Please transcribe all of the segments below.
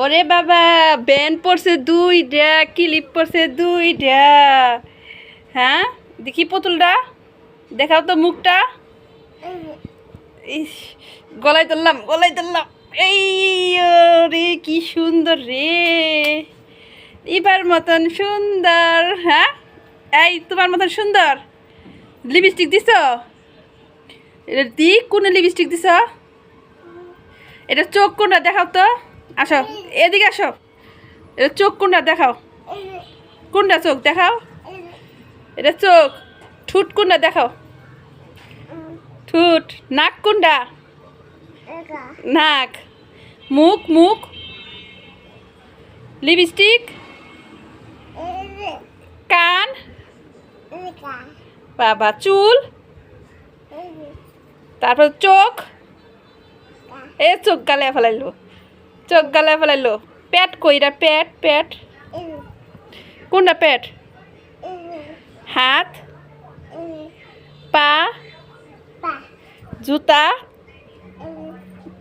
ওরে বাবা ব্যান্ড পড়ছে দুইটা, ক্লিপ পড়ছে দুইটা। হ্যাঁ দেখি পুতুলটা, দেখাও তো মুখটা। ইস, গলায় ধরলাম গলায় ধরলাম। এই রে কি সুন্দর রে, এবার মতন সুন্দর। হ্যাঁ এই তোমার মতন সুন্দর। লিপস্টিক দিছ? এটা দি কোন লিপস্টিক দিছ? এটা চোখ কোনটা দেখাও তো। আসো এদিকে আসো, এটা চোখ কোনটা দেখাও। কোনটা চোখ দেখাও? এটা চোখ। ঠুট কোনটা দেখাও? ঠুট। নাক কোনটা? নাক। মুখ মুখ। লিপস্টিক। কান। বাবা চুল। তারপর চোখ। এ চোখ গালে ফেলাইলো, চোখ গালে ফেলাইলো। পেট কইরা? পেট পেট কোনটা পেট? হাত। পা। জুতা।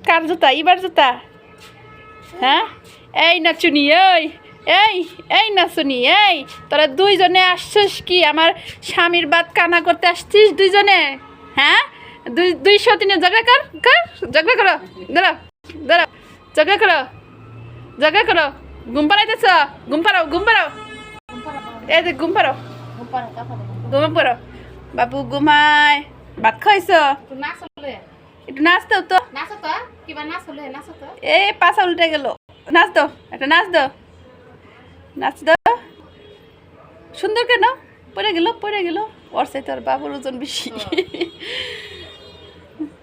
কার জুতা? এবার জুতা। হ্যাঁ এই নাচুনি, এই এই এই নাচুনি, এই তোরা দুইজনে আসছিস কি আমার স্বামীর বাদ কানা করতে আসছিস দুইজনে? হ্যাঁ 203 ঝগড়া কর কর, ঝগড়া করো। দাঁড়াও দাঁড়াও, ঝগড়া করো ঝগড়া করো। ঘুম পাড়াইতেছ? ঘুম পাড়াও ঘুম পাড়াও। এই যে ঘুম পাড়াও, ঘুম পাড়ো। বাবু ঘুমায়। ভাত খাইছ? একটু নাচতো তো। এ পাশা উল্টে গেল। নাচ দাও, একটা নাচ দাও, নাচ দাও। সুন্দর কেন? পড়ে গেল পড়ে গেল। ওর সাথে তোর বাবুর ওজন বেশি।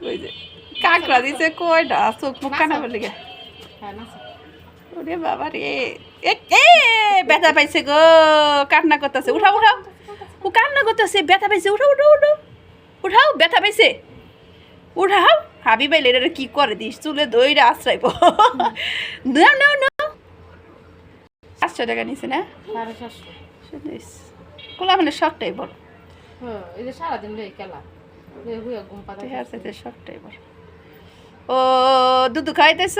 ওই যে কাকড়া দিছে কয়টা, চোখ মুখ কানা বলে গে। ওরে বাবা রে, এ ব্যথা পাইছে গো, কান্না করতেছে। উঠাও উঠাও, ও কান্না করতেছে, ব্যথা পাইছে। উঠাও উঠাও উঠাও উঠাও, ব্যথা পাইছে উঠাও। হাবি বাইলে এটা কি করে দিস? চুলে দইরা আশ্রাইব। নাও নাও নাও। 500 টাকা নিছে না? শুনিস কোলা মানে শখটাই বড়। শখটাই বড়। ও দুধু খাইতেছ?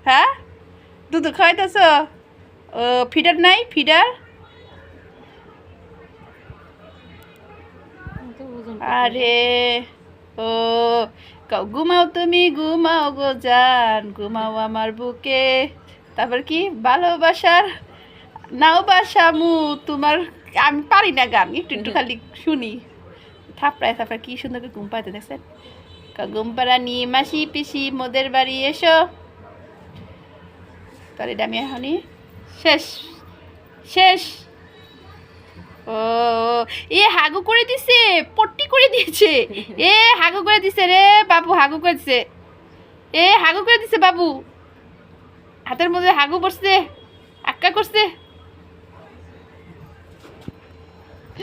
হ্যাঁ দুধু খাইতেছ? ও ফিডার নাই? ফিডার? আরে ও ঘুমাও তুমি ঘুমাও গো জান, ঘুমাও আমার বুকে। তারপর কি ভালোবাসার নাও বাসামু তোমার। আমি পারি না গান, একটু একটু খালি শুনি। থাপড়ায় থাপড়ায় কি সুন্দর করে ঘুম পাইতে দেখছেন? ঘুম পাড়া নিয়ে মাসি পিসি মোদের বাড়ি এসো। তার এটা আমি এখনই শেষ শেষ। ও এ হাগু করে দিছে, পট্টি করে দিয়েছে। এ হাগু করে দিছে রে বাবু, হাগু করে দিছে। এ হাগু করে দিছে বাবু, হাতের মধ্যে হাগু পড়ছে, আক্কা করছে।